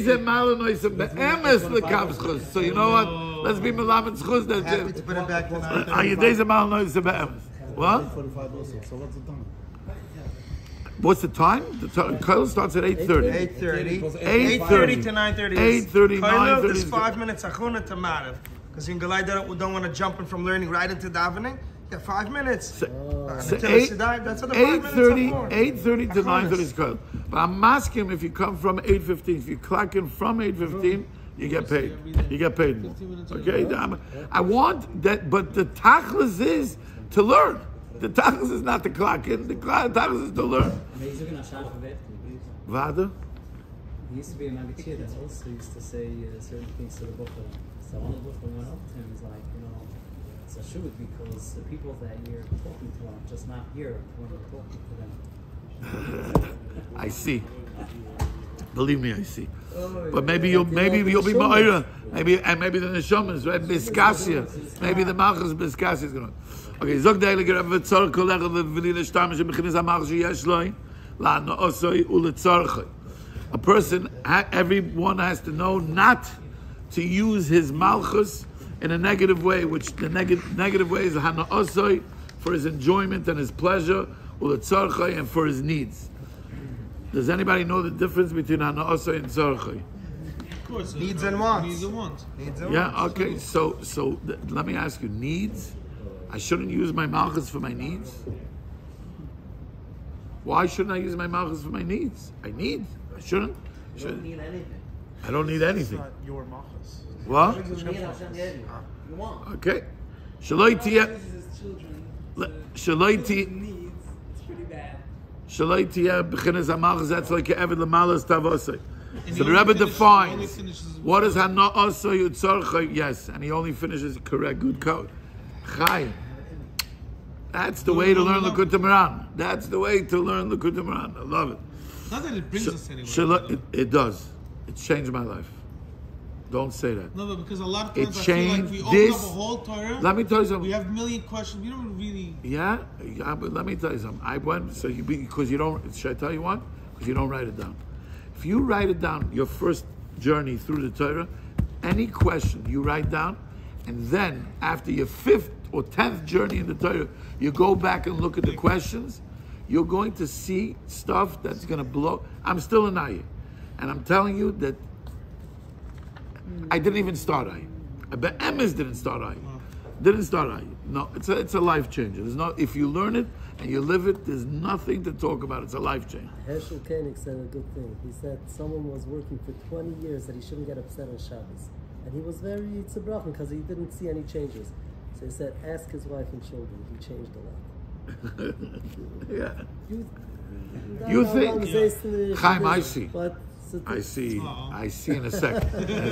that malanois be'emes lekabschus? So you know what? Let's be melamed schus. Happy to put it back to 9:30. Are you days that malanois be'emes? What? 45 also. So what's the time? What's the time? The Koil starts at 8:30. 8:30 to 9:30. 8:30, 9:30. There's 5 minutes achuna to Marav. Because in Galai don't want to jump in from learning right into davening. You got 5 minutes. That's what the 8:30 to 9:30 is Koil. But I'm asking him if you come from 8:15. If you clock in from 8:15, you get paid. You get paid more. Okay? I want that, but the tachlis is to learn. The tachlis is not to clock in. The tachlis is to learn. Vada? He used to be a Magichir that also used to say certain things to the Bukhara. So one of the Bukhara went up to him and was like, it's a shoot because the people that you're talking to are just not here when you're talking to them. I see. Believe me, I see. But maybe you'll be Ma'ira. Maybe the Neshamas, right? Biskasya. Maybe the Malchus Biskasya is going to. Okay, zog der Heiliger Rebbe tzorch kolech und v'lina shtam shemechinis ha-malch sheyesh loy la'no osoi u'letzorchoi. A person, everyone has to know not to use his malchus in a negative way, which the negative way is hana'asoi, for his enjoyment and his pleasure, u'letzarchai, and for his needs. Does anybody know the difference between hana'asoi and tzarchai? Of course. Needs and wants. Needs and wants. Yeah, okay, so let me ask you, needs? I shouldn't use my malchus for my needs? Why shouldn't I use my malchus for my needs? I shouldn't. You don't need anything. I don't need anything. It's not your malchus. What? You need Hashem gave you. You want. Okay. Shaloi tiyeh. Shaloi tiyeh. Needs. It's pretty bad. Shaloi tiyeh b'chinas hamalchus. That's like eved l'malas tavosei. And So he the only Rebbe finishes- defines what is hana'asoi u'tzarchai. Yes, and he only finishes correct. Good code. Chai. That's the way to learn LIKUTEY Moharan. That's the way to learn LIKUTEY Moharan. I love it. Not that it brings us anywhere. It does. It's changed my life. Don't say that. No, but because a lot of It times I feel like changed we open this. up a whole Torah. Let me tell you something. We have a million questions. We don't really. Yeah, but let me tell you something. I went, because you don't, should I tell you what? Because you don't write it down. If you write it down, your first journey through the Torah, any question you write down, and then after your 5th or 10th journey in the Torah, you go back and look at the questions, you're going to see stuff that's going to blow. I'm still in Ayah, and I'm telling you that I didn't even start Ayah. I bet Emes didn't start Ayah. No, it's a life changer. There's no, if you learn it and you live it, there's nothing to talk about. It's a life changer. Herschel Koenig said a good thing. He said someone was working for 20 years that he shouldn't get upset on Shabbos. And he was very tzibrochen because he didn't see any changes. So he said, ask his wife and children. He changed a lot. Yeah. You think? Chaim, I see. But I see in a second. In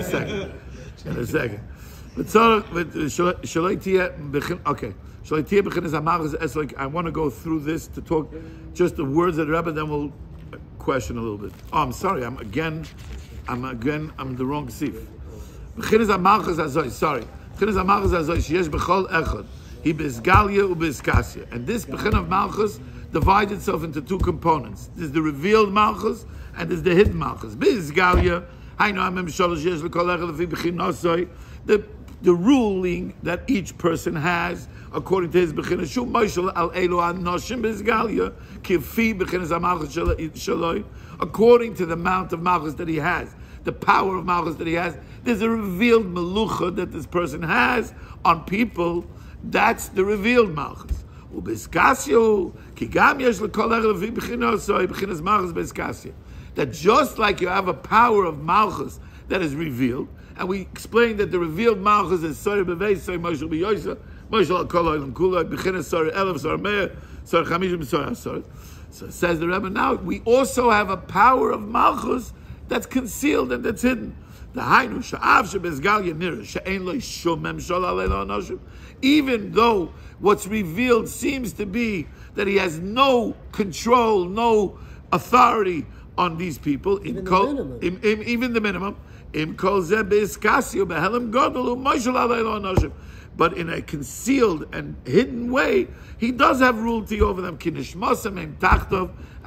a second. Okay. I want to go through this to talk just the words of the Rebbe, then we'll question a little bit. Oh, I'm sorry. I'm the wrong sif. Sorry. And this Bechin of Malchus divides itself into 2 components. There's the revealed Malchus and there's the hidden Malchus. The ruling that each person has according to his Bechin according to the amount of Malchus that he has, the power of Malchus that he has. There's a revealed Melucha that this person has on people. That's the revealed Malchus. That just like you have a power of Malchus that is revealed, and we explained that the revealed Malchus is Sori B'Veisoi, Moshel B'Yoysa, Moshel Al Kol Olam Kula, B'Chinas Sori Elef, Sori Meir, Sori Chamishim, Sori Asor. So says the Rebbe, now we also have a power of Malchus that's concealed and that's hidden. Even though what's revealed seems to be that he has no control, no authority on these people, even the minimum. But in a concealed and hidden way, he does have rulety over them. And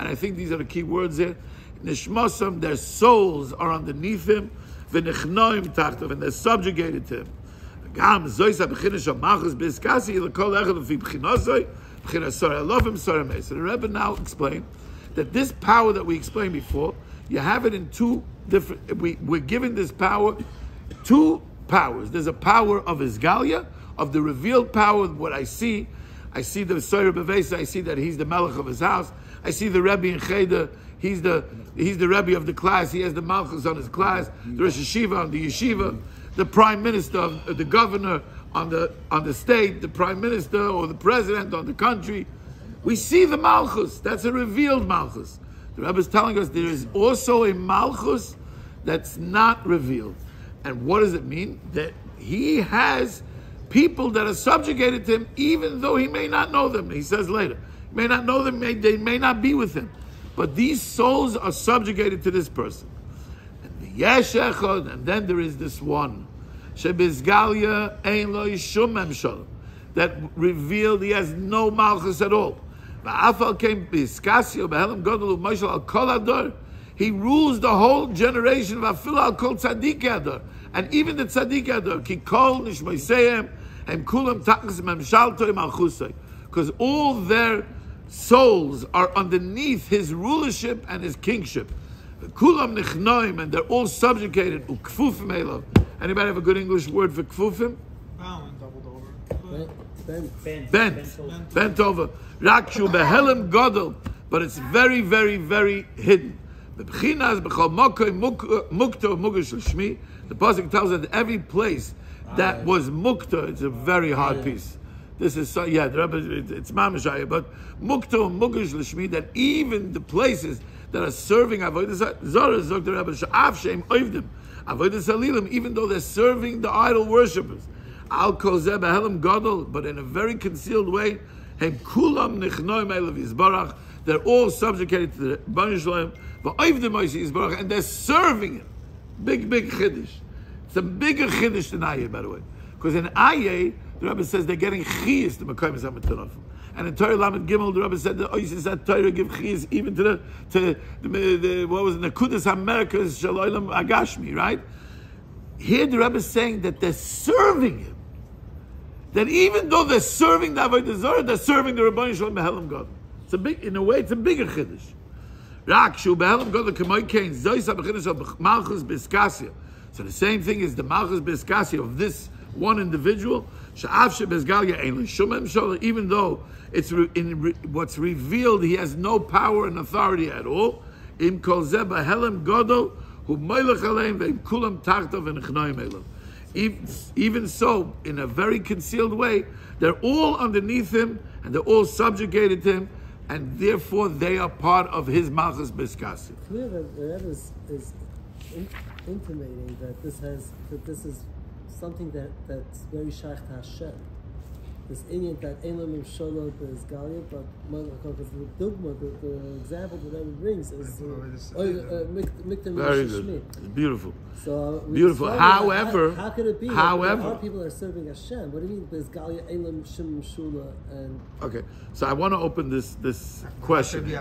I think these are the key words here. Nishmosam, their souls are underneath him, and they're subjugated to him. So the Rebbe now explained that this power that we explained before, you have it in 2 different. We're given this power 2 powers. There's a power of Isgalia, of the revealed power. What I see the Soyer Bevesa. I see that he's the Melech of his house. I see the Rebbe in Cheder. He's the Rebbe of the class. He has the Malchus on his class. The Rosh Yeshiva on the Yeshiva. The Prime Minister, the Governor on the state. The Prime Minister or the President on the country. We see the Malchus. That's a revealed Malchus. The Rebbe is telling us there is also a Malchus that's not revealed. And what does it mean? That he has people that are subjugated to him, even though he may not know them. He says later, he may not know them, they may not be with him. But these souls are subjugated to this person. And the Yesh Echad, and then there is this one, Shebizgalia Ein Lo Yishum Memshal, that revealed he has no Malchus at all. He He rules the whole generation of Afilal called Tzaddik Adar. And even the Tzaddik Adar, Ki Kol Nishmoiseim, Hem Kulam Tachas Memshalto Malchusay. Because all their souls are underneath his rulership and his kingship. Kulam Nichnoim, and they're all subjugated. Ukfufim Elav. Anybody have a good English word for kfufim? Bowing, doubled over. Bent over. Rakshu behelim godel, but it's very, very, very hidden. The pasuk tells us that every place that was mukta, it's a very hard piece. This is so, yeah, the Rebbe, it's mamashaya, but mukta and mugish l'shmi, that even the places that are serving avodah zarah, zok the Rebbe, sha'af sheim oivdim, avodah salilim, even though they're serving the idol worshippers. Al kozeh behelim godel, but in a very concealed way. Hem kulam nichnoim elav yizbarach. They're all subjugated to the Bnei Shalom, but oivdim Moshe yizbarach, and they're serving him. Big chiddush. It's a bigger chiddush than Aye, by the way, because in Aye the Rebbe says they're getting chiyus to Mekayim Zametanofim. And in Torah Lamed Gimel, the Rebbe said that Oisis had Torah give chiyus even to the what was it, Nekudas Americas Shaloilam Agashmi, right? Here the Rebbe is saying that they're serving him. That even though they're serving the Avodah Zarah, they're serving the Rebbeinu Shalom Behelim God. It's a big, in a way, it's a bigger chiddush. Rakshu Behelim God K'moy Kain Zoysa B'chiddush of Malchus B'Iskasya. So the same thing is the Malchus B'Iskasya of this one individual. Sha'af she'bezgalya ein l'shumem shola. Even though it's what's revealed, he has no power and authority at all. Im kol zeh Behelim Godol hu Melech Aleim ve'im kulam Tachtov v'nechnoim Elav. Even so, in a very concealed way, they're all underneath him and they're all subjugated to him, and therefore they are part of his Malchus B'Iskasya. Clear that the Rebbe is intimating that this is something that's very shaykh to Hashem. This Indian that Elam Shalom is Galia, but the dogma, the example that Rebbe brings is Miktam. Very good. It's beautiful. So beautiful. However, how could it be? However, people are serving Hashem. What do you mean? There's Galia, Elam, Shim, Shula, and okay. So I want to open this question,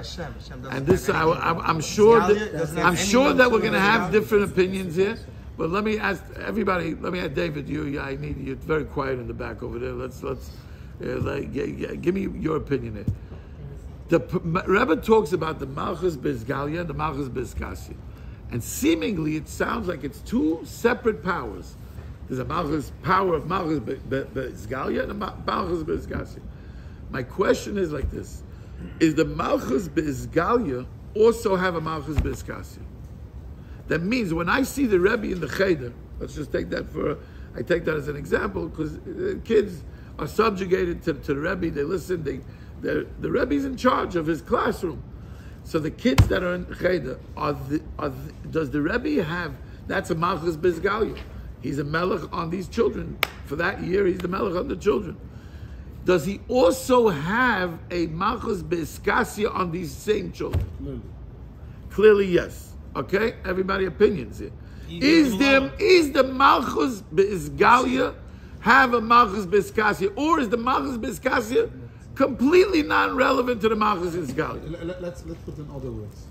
and this I'm sure that we're going to have different opinions here. But let me ask everybody. Let me ask David. I need you. It's very quiet in the back over there. Let's give me your opinion here. The Rebbe talks about the Malchus B'Izgalia and the Malchus B'Iskasya, and seemingly it sounds like it's two separate powers. There's a Malchus power of Malchus B'Izgalia and a Malchus B'Iskasya. My question is like this: is the Malchus B'Izgalia also have a Malchus B'Iskasya? That means when I see the Rebbe in the Cheder, let's just take that I take that as an example, because kids are subjugated to the Rebbe, they listen, the Rebbe's in charge of his classroom. So the kids that are in Cheder, does the Rebbe have, that's a Malchus B'Izgalia. He's a melech on these children. For that year, he's the melech on the children. Does he also have a Malchus B'Iskasya on these same children? Clearly, yes. Okay, everybody opinions here. Is the Malchus B'Izgalia have a Malchus B'Iskasya, or is the Malchus B'Iskasya completely non-relevant to the Malchus B'Izgalia? Let's put in other words.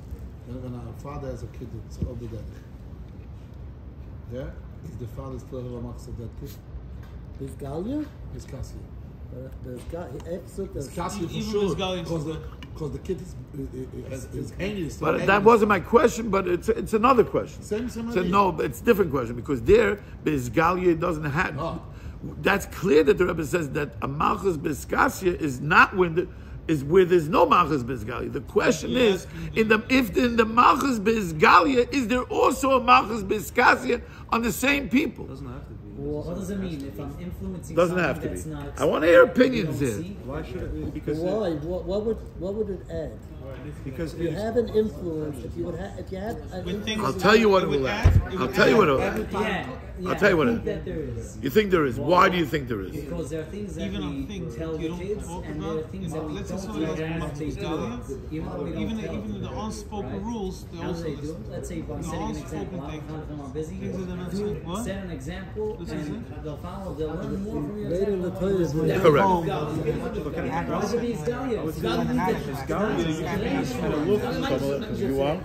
When our father has a kid that's older than is the father still a Malchus of that kid? B'Izgalia? B'Iskasya. B'Iskasya for sure, because the kid is angry. But that wasn't my question, but it's another question. Same so no, it's a different question, because there, B'Izgalia doesn't have. Oh. That's clear that the Rebbe says that a Malchus B'Iskasya is not is where there's no Malchus B'Izgalia. The question is, if in the Malchus B'Izgalia, is there also a Malchus B'Iskasya on the same people? Doesn't have to be. What does it mean if I'm influencing? Doesn't have to be. I want to hear opinions here. Why should it be? Because why? What would it add? Because if you have an influence, if you have an influence, I'll tell you what it will add. I'll tell you what it will add. I'll tell you what it is. You think there is? Why do you think there is? Because there are things that we tell the kids, and there are things that we don't tell them that they do. Even in the unspoken rules, they also do. Let's say if I'm setting an example, I'm busy. Set an example, and they'll follow. They'll learn more from your example. Correct. you are.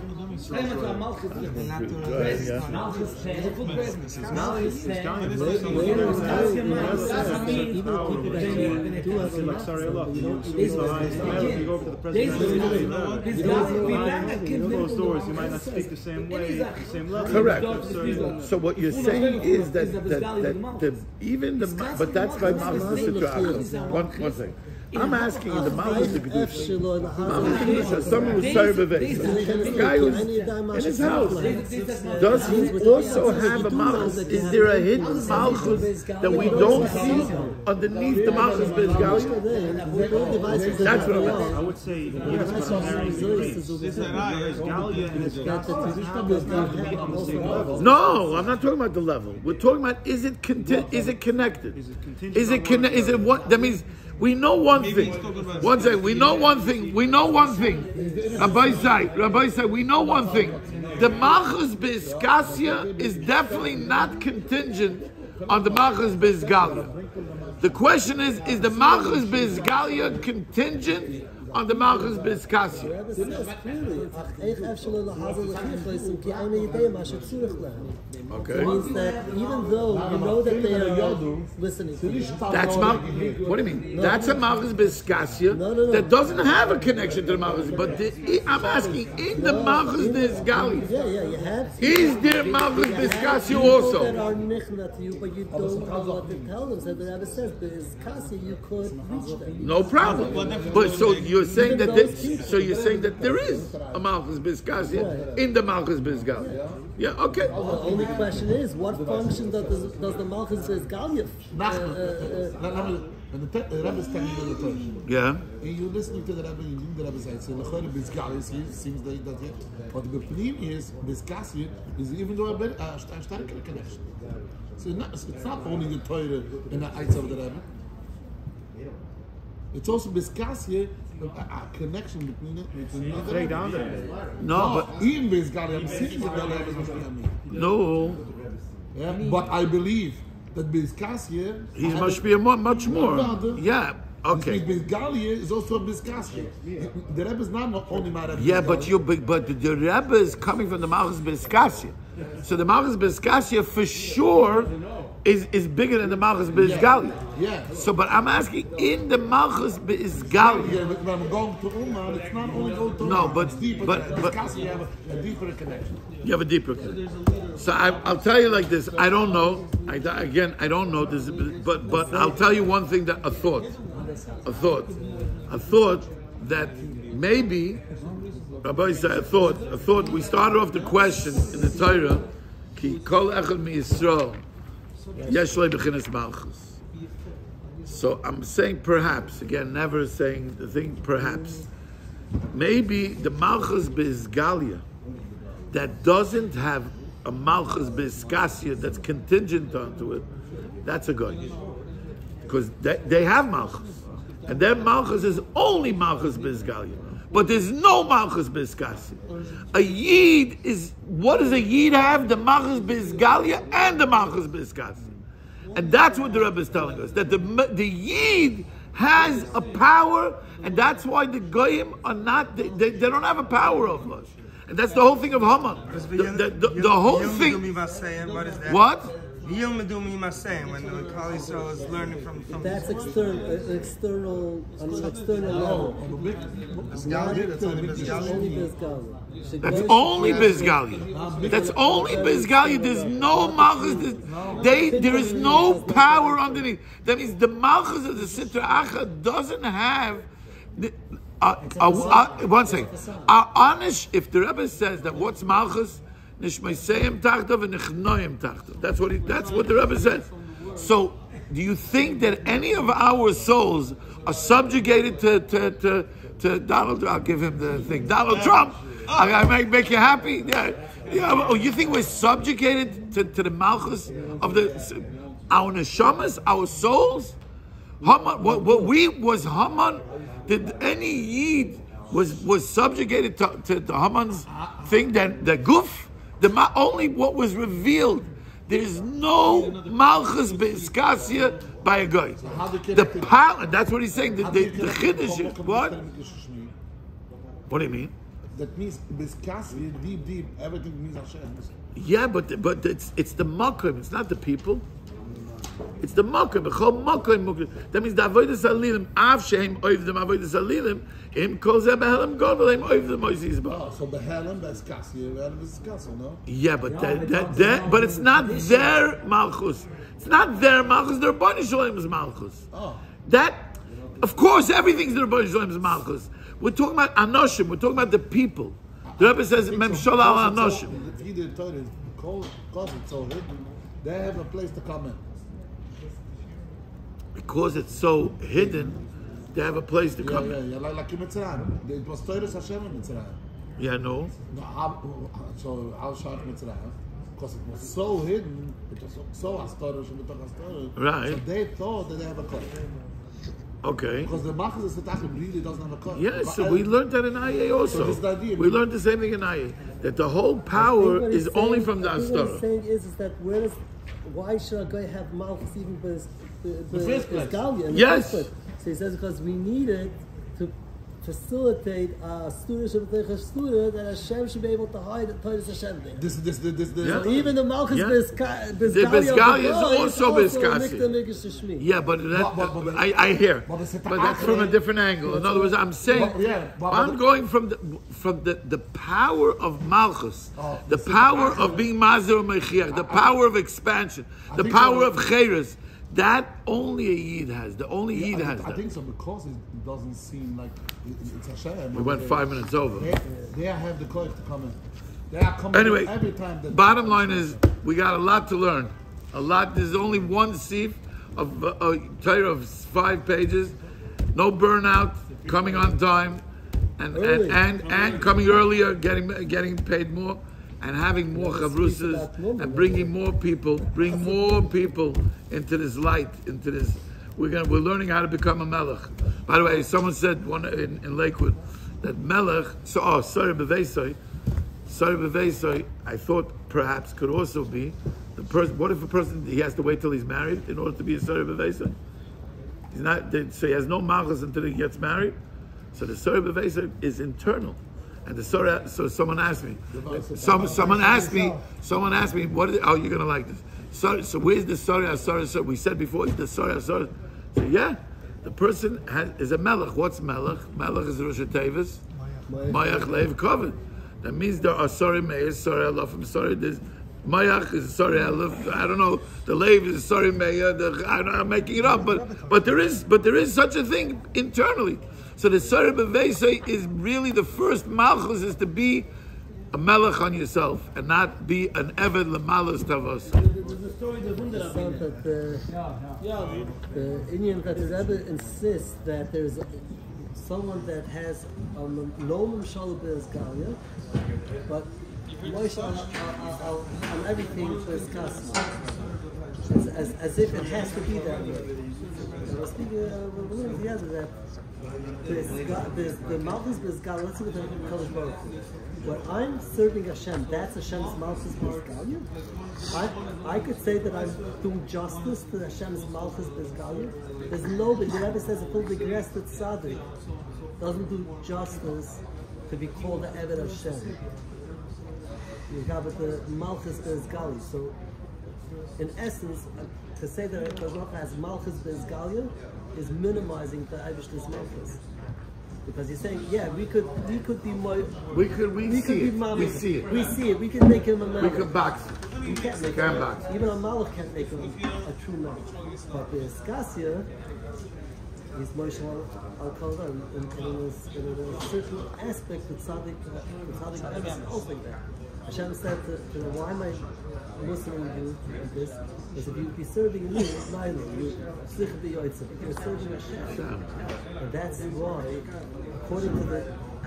Doors, you might not speak the same way, the same level. Correct. So what you're saying is that even the, but that's by Malchus Sitra. One second. I'm asking in the Malchus Kedusha. Someone who's sorry b'veis. Guy who's in his house. Does he also have a Malchus? Is there a hidden Malchus that we don't see underneath the Malchus Bezgalia? That's what I'm asking. I would say yes, but on varying degrees. Bezgalia and Bezgalia on the same level. No, I'm not talking about the level. We're talking about is it connected? Is it what? That means we know one thing. One second. We know one thing. Rabbi said, we know one thing. The Malchus Bezgalia is definitely not contingent on the Malchus Bezgalia. The question is the Malchus Bezgalia contingent on the Malchus Bezgalia? Okay. It means that even though you know that they are listening to you. That's what do you mean? That's a Malchus Bezgalia that doesn't have a connection to the Malchus. But I'm asking, in the Malchus Bezgalia, you have. Is there Malchus Bezgalia also? That are nichna to you, but you don't know what to tell them. So the Rebbe says, Bezgalia, you could reach them. No problem. But so you're saying that there is a Malchus Bezgalia in the Malchus Bezgalia. Yeah, okay. The only question is, what function does the Malchus Bezgalia? When the Rebbe is telling you the Torah, yeah, and you're listening to the Rebbe, and you the Rebbe says, "Lechore Bezgalia," seems that what the Bepnim is Bezgalia is even though a starker connection. So it's not only the Torah and the Eitz of the Rebbe. It's also Bezgalia. A connection between it. No, but even Bezgalia, I'm saying that Rebbe is no. Yeah, but I believe that Bezgalia, He must be much more. Yeah. Okay. Bezgalia is also Bezgalia. The Rebbe is not only my Rebbe. Yeah, but the Rebbe is coming from the Malchus Bezgalia. So the Malchus Bezgalia for sure is bigger than the Malchus Bezgalia. Yeah. So, but I'm asking, in the Malchus Bezgalia. Yeah, but when I'm going to Uman, it's not only going to No, Uman, but it's deeper. Bezgalia, you have a deeper connection. You have a deeper connection. So I'll tell you like this. I don't know. I don't know this, but I'll tell you one thing that a thought that maybe. Rabbi said, I thought we started off the question in the Torah, Ki kol echad mi Yisrael, yesh lo b'chinas malchus. So I'm saying perhaps, again, never saying the thing perhaps, maybe the malchus bezgalia that doesn't have a malchus bezgalia that's contingent onto it, that's a good. Because they have malchus. And their malchus is only malchus bezgalia. But there's no Malchus Bezgalia. A Yid is, what does a Yid have? The Malchus Bezgalia and the Malchus Bezgalia. And that's what the Rebbe is telling us, that the Yid has a power, and that's why the Goyim are not, they don't have a power over us. And that's the whole thing of Haman. The whole thing. What? Yom Medumi Masayim, when the Kali Yisrael is learning from that's external on an external level. That's only Bezgalia. That's only Bezgalia. There's no Malchus. There is no power underneath. That means the Malchus of the Sitra Achad doesn't have. One second. If the Rebbe says that what's Malchus? That's what the Rebbe says. So, do you think that any of our souls are subjugated to Donald Trump? I'll give him the thing. Donald Trump. I make you happy. Yeah. Oh, you think we're subjugated to the malchus of our neshamas, our souls? Haman. What we was Haman? Did any Yid was subjugated to Haman's thing? Then the goof. Only what was revealed. There is no malchus be'iskasia by a guy. The power. That's what he's saying. The chiddush. What? What do you mean? that means Biskasi, deep, everything means Hashem. Yeah, but it's the makom. It's not the people. It's the makom. That means the avodas alilim. Av shehem oivdem avodas alilim. Im kol zeh behelim gadol. Im oivdem oizizba. Oh, so behelim Biskasi, no? Yeah, but but it's not their malchus. It's not their malchus. Their Rebbeinu Shalom's malchus. Oh. That, of course, everything's the Rebbeinu Shalom's malchus. We're talking about anoshim. We're talking about the people. The Rebbe says, "Memshala al anoshim." Because it's so hidden, they have a place to come in. Because it's so hidden, they have a place to come in. Yeah, like in Mitzrayim. It was Torah Hashem in Mitzrayim. Yeah, no. So how Shach Mitzrayim? Because it was so hidden, it was so Astorah, right. So they thought that they have a code. Okay. Because the Machas Setachim really doesn't have a code. Yes, so we learned that in IA also. So we learned the same thing in IA. That the whole power is only from the Astorah. What he's saying is that why should a guy have malchus even with Galia? Yes. So he says because we need it to facilitate a student that Hashem should be able to hide the Torah Hashem there. This. So even the malchus Bizgalia is also Bizkasi. Yeah, but I hear. But that's from a different angle. In other words, I'm saying I'm going from the power of malchus, the power of being Mazer Mechiach, the power of expansion, the power of Cheres. That only a Yid has. The only Yid has that. I think so because it doesn't seem like it's Hashem. We went 5 minutes over. They have the courage to come in. They are coming anyway, every time. Bottom line is, we got a lot to learn. A lot. There's only one sif of Torah of 5 pages. No burnout. Coming on time, and coming earlier, getting paid more. And having more chavrusas and bringing more people, into this light, into this. We're learning how to become a melech. By the way, someone said in Lakewood that melech. Sorry bevesoi. I thought perhaps could also be the person. What if a person he has to wait till he's married in order to be a sorry bevesoi? He's not. So he has no malchus until he gets married. So the sorry bevesoi is internal. And the Sorah, so someone asked me, someone asked me, what is it? Oh, you're going to like this. So where's the Sorah? We said before, the Sorah. So yeah, the person is a melech. What's melech? Melech is Rosh Tevis, Mayach Leiv Kovid. That means there are Sorah Meir, Sorah Alafim, Sorah this. Mayach is Sorah Alaf. I don't know. The Leiv is Sorah Meir. I'm making it up, but there is such a thing internally. So the Sorah B'Veisei is really the first malchus is to be a melech on yourself and not be an eved l'malas tavos. There's a story that the Indian that the Rebbe insists that there's someone that has no Mimshal B'Izgalia, but Moshe on everything B'Izkas. As if it has to be that way. I was speaking with the other that the Malchus B'Izgal, let's see what the Kodesh Baruch Hu. When I'm serving Hashem, that's Hashem's Malchus B'Izgal. I could say that I'm doing justice to Hashem's Malchus B'Izgal. There's nobody, the Rebbe says a full degrested tzaddik doesn't do justice to be called the Eved Hashem. You have the Malchus B'Izgal. So, in essence, to say that it has Malchus B'Izgal is minimizing the Eibishter's Malchus. Because he's saying, yeah, we could be more. We see it. We can make him a melech. We can box. We can't make him box. Even a melech can't make him a true melech. But the Eskasia, he's Moshe al-Kaldan, in a certain aspect of tzaddik is also like that. Hashem said to why am I Muslim you this? Because if you be serving me, you're serving Hashem. And that's why, according to the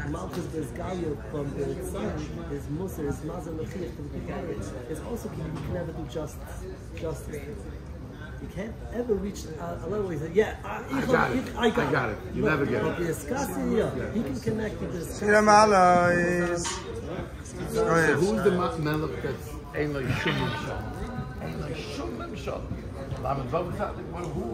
Malchus B'Izgalia from the Tzad, his Musar, his Mazer Mechiach to the B'Galit, is also you can never do justice. You can't ever reach a level where you say, yeah, I got it. You never get it. But the Eskasia, he can connect with the Eskasia. Who's the melech that's Ein Lo Shum Mimshal? Ein Lo Shum Mimshal. Who?